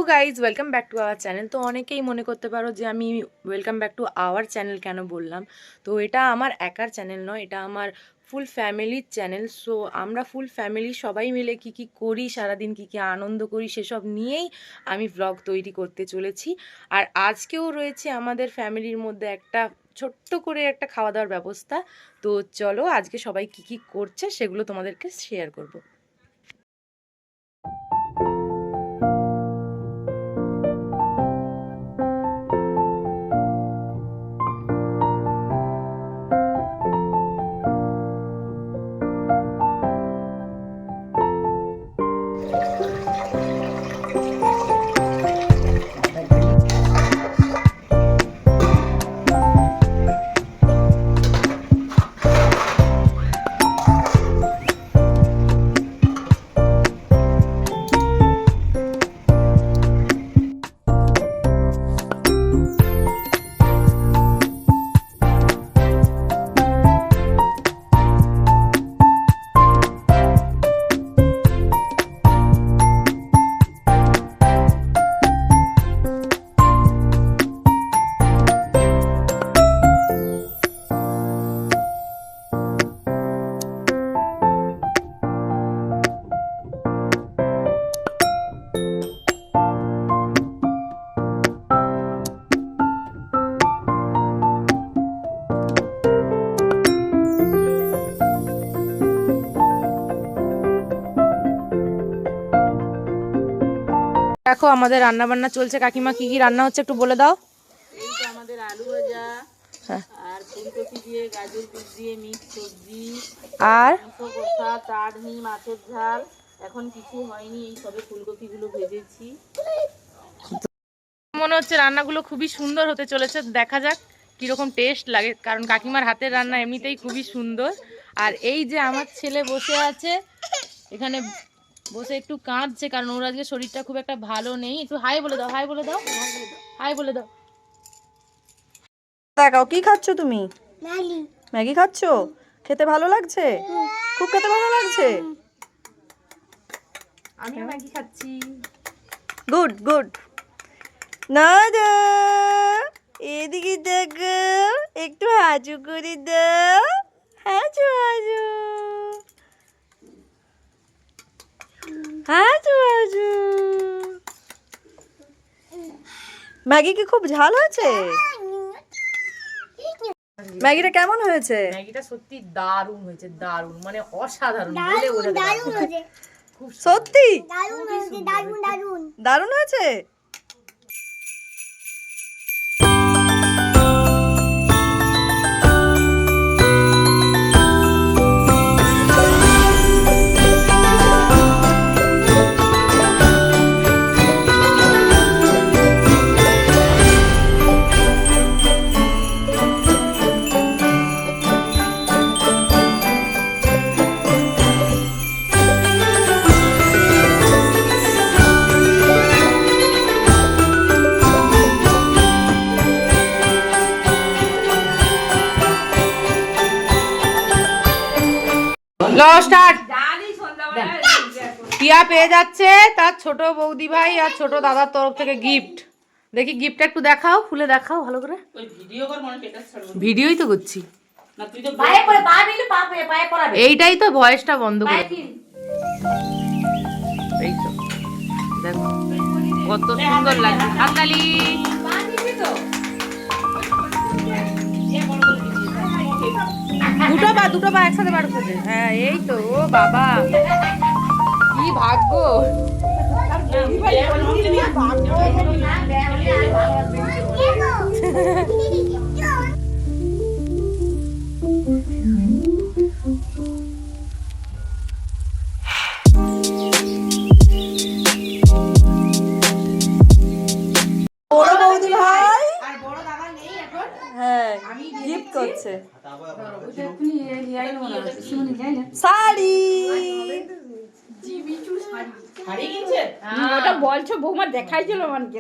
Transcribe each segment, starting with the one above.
Guys welcome back to our channel. তো অনেকেই মনে করতে পারো যে আমি welcome back to our channel কেন বললাম। তো এটা আমার একার চ্যানেল নয়, এটা আমার ফুল ফ্যামিলির চ্যানেল। সো আমরা ফুল ফ্যামিলি সবাই মিলে কি করি, সারাদিন কি আনন্দ করি, সেসব নিয়েই আমি ভ্লগ তৈরি করতে চলেছি। আর আজকেও রয়েছে আমাদের ফ্যামিলির মধ্যে একটা ছোট্ট করে একটা খাওয়া দাওয়ার ব্যবস্থা। তো চলো আজকে সবাই কি করছে সেগুলো তোমাদেরকে শেয়ার করব। দেখো আমাদের রান্না বান্না চলছে। কাকিমা কি রান্না হচ্ছে একটু বলে দাও। এই তো আমাদের আলু ভাজা আর ফুলকপি দিয়ে গাজর বিট দিয়ে মিক্স সবজি আর কষা চাটনি মাছের ঝাল। এখন কিছু হয়নি, এই সবে ফুলকপিগুলো ভেজেছি। মনে হচ্ছে রান্নাগুলো খুবই সুন্দর হতে চলেছে, দেখা যাক কিরকম টেস্ট লাগে, কারণ কাকিমার হাতের রান্না এমনিতেই খুবই সুন্দর। আর এই যে আমার ছেলে বসে আছে এখানে, বসে একটু কাঁদছে, কারণ ওর আজকে শরীরটা খুব একটা ভালো নেই। একটু হাই বলে দাও, হাই বলে দাও, হাই বলে দাও। দেখাও কি খাচ্ছ তুমি? ম্যাগি খাচ্ছ? খেতে ভালো লাগছে? খুব খেতে ভালো লাগছে। আমিও ম্যাগি খাচ্ছি। Good good. না দা এদিকে দেখো, একটু হাজু করে দাও। হাজু হাজু হাজু হাজু। ম্যাগি কি খুব ঝাল হয়েছে? ম্যাগিটা কেমন হয়েছে? ম্যাগিটা সত্যি দারুণ হয়েছে, দারুণ মানে অসাধারণ, বলে বোঝাতে পারবো না। সত্যি দারুণ হয়েছে। টিয়া পেয়ে যাচ্ছে তার ছোট বৌদি ভাই আর ছোট দাদার তরফ থেকে গিফট। দেখি গিফটটা একটু দেখাও, খুলে দেখাও ভালো করে। ওই ভিডিও কর, মনে স্ট্যাটাস ছাড়বো। ভিডিওই তো করছি না, তুই তো পায়ে করে পা দিলে পায়ে পরাবে, এইটাই তো ভয়েসটা বন্ধ করে। এই তো দেখো কত সুন্দর লাগছে। হাততালি। দুটো পা একসাথে বার করতে। হ্যাঁ এই তো। ও বাবা কি ভাগ্য। বড় বৌদি ভাই হ্যাঁ গিফট করছে শাড়ি। হারিয়ে গেছে। ওটা বলছো বৌমা দেখাইছিল মানকে।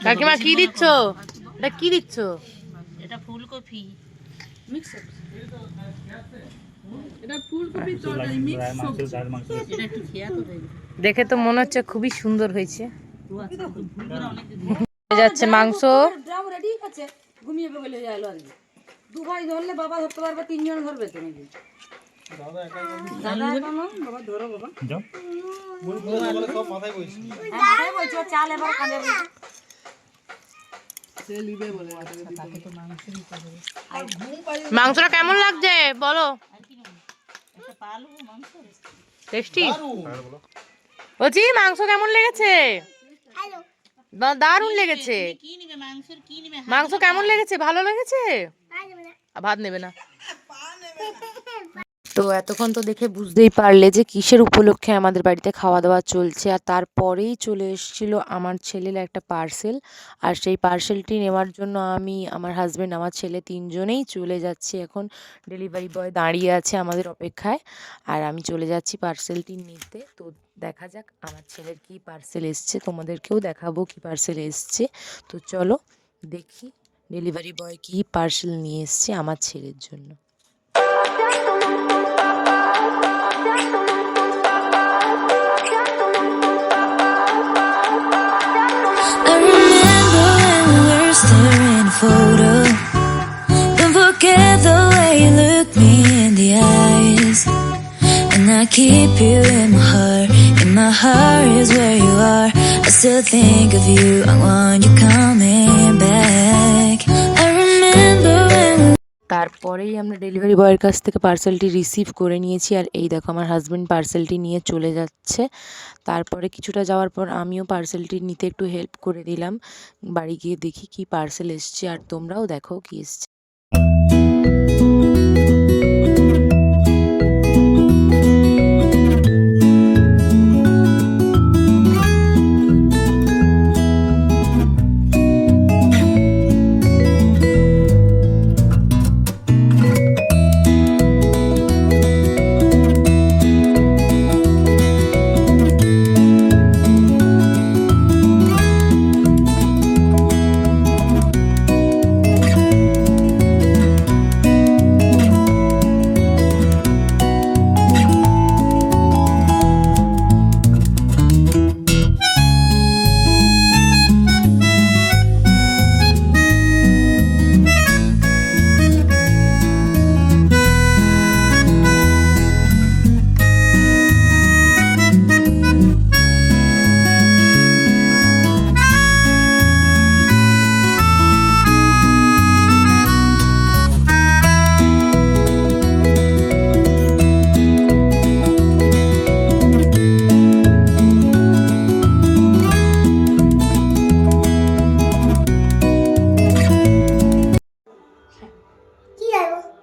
কাকিমা কি দিচ্ছ? এটা কি দিচ্ছ? এটা ফুলকপি এটা একটু খেয়া তো দেখবে দেখে তো মনে হচ্ছে খুবই সুন্দর হয়েছে। যাচ্ছে মাংস। রেডি আছে ঘুমিয়ে বলে যাইলো আর কি 2 ভাই ধরলে বাবা ধরতে পারবে 3 জন ধরবে তো নাকি দাদা এখনো বাবা ধরো বাবা যাও সব মাথায় বইছি চাল এবার কাঁদে মাংসটা কেমন লাগছে বলো? টেস্টি বলছি, মাংস কেমন লেগেছে? দারুণ লেগেছে। কি নিবে মাংসের কি নিবে মাংস কেমন লেগেছে? ভালো লেগেছে? ভাত নেবে না তো এতক্ষণ তো দেখে বুঝতেই পারলে যে কিসের উপলক্ষে আমাদের বাড়িতে খাওয়া দাওয়া চলছে। আর তারপরেই চলে এসেছিলো আমার ছেলের একটা পার্সেল, আর সেই পার্সেলটি নেওয়ার জন্য আমি, আমার হাজব্যান্ড, আমার ছেলে 3 জনেই চলে যাচ্ছি। এখন ডেলিভারি বয় দাঁড়িয়ে আছে আমাদের অপেক্ষায়, আর আমি চলে যাচ্ছি পার্সেলটি নিতে। তো দেখা যাক আমার ছেলের কি পার্সেল এসছে, তোমাদেরকেও দেখাবো কি পার্সেল এসছে। তো চলো দেখি ডেলিভারি বয় কি পার্সেল নিয়ে এসছে আমার ছেলের জন্য। I remember when we were staring a photo. Don't forget the way you look me in the eyes. And I keep you in my heart. In my heart is where you are. I still think of you. I want you coming back. I remember when we তারপরেই আমরা delivery বয়ের কাছ থেকে পার্সেলটি receive করে নিয়েছি, আর এই দেখো আমার হাজব্যান্ড পার্সেলটি নিয়ে চলে যাচ্ছে। তারপরে কিছুটা যাওয়ার পর আমিও পার্সেলটি নিতে একটু হেল্প করে দিলাম। বাড়ি গিয়ে দেখি কি পার্সেল এসছে, আর তোমরাও দেখো কি এসছে।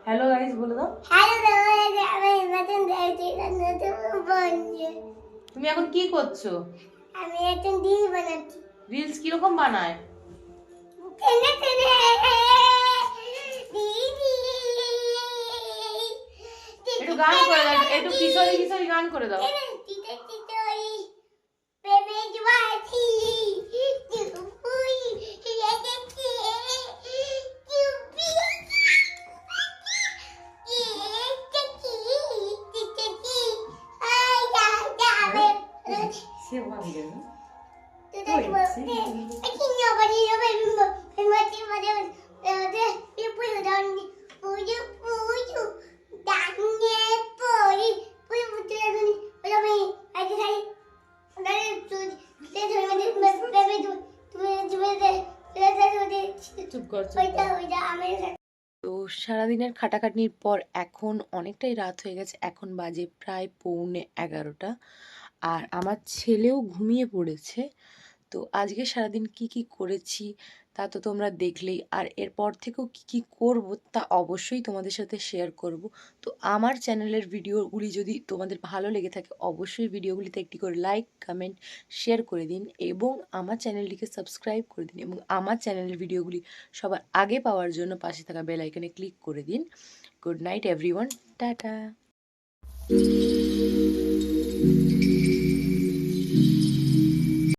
হ্যালো গাইস বলে দাও। তুমি এখন কি করছো? আমি একটা রিল বানাচ্ছি। রিলস কিরকম বানায়? টেনে টেনে দিদি একটু গান করে দাও, একটু কিশোরী কিশোরী গান করে দাও। তিতে তিতই প্রেমে জুয়াছি তুই রেগেছি চুপ কর, চুপ কর। তো সারাদিনের খাটাখাটনির পর এখন অনেকটাই রাত হয়ে গেছে, এখন বাজে প্রায় 11:45, আর আমার ছেলেও ঘুমিয়ে পড়েছে। তো আজকে সারাদিন কি কি করেছি তা তো তোমরা দেখলেই, আর এরপর থেকেও কি কি করব তা অবশ্যই তোমাদের সাথে শেয়ার করব। তো আমার চ্যানেলের ভিডিওগুলি যদি তোমাদের ভালো লেগে থাকে অবশ্যই ভিডিওগুলিতে একটি করে লাইক, কমেন্ট, শেয়ার করে দিন, এবং আমার চ্যানেলটিকে সাবস্ক্রাইব করে দিন, এবং আমার চ্যানেলের ভিডিওগুলি সবার আগে পাওয়ার জন্য পাশে থাকা বেল আইকনে ক্লিক করে দিন। Good night everyone, tata.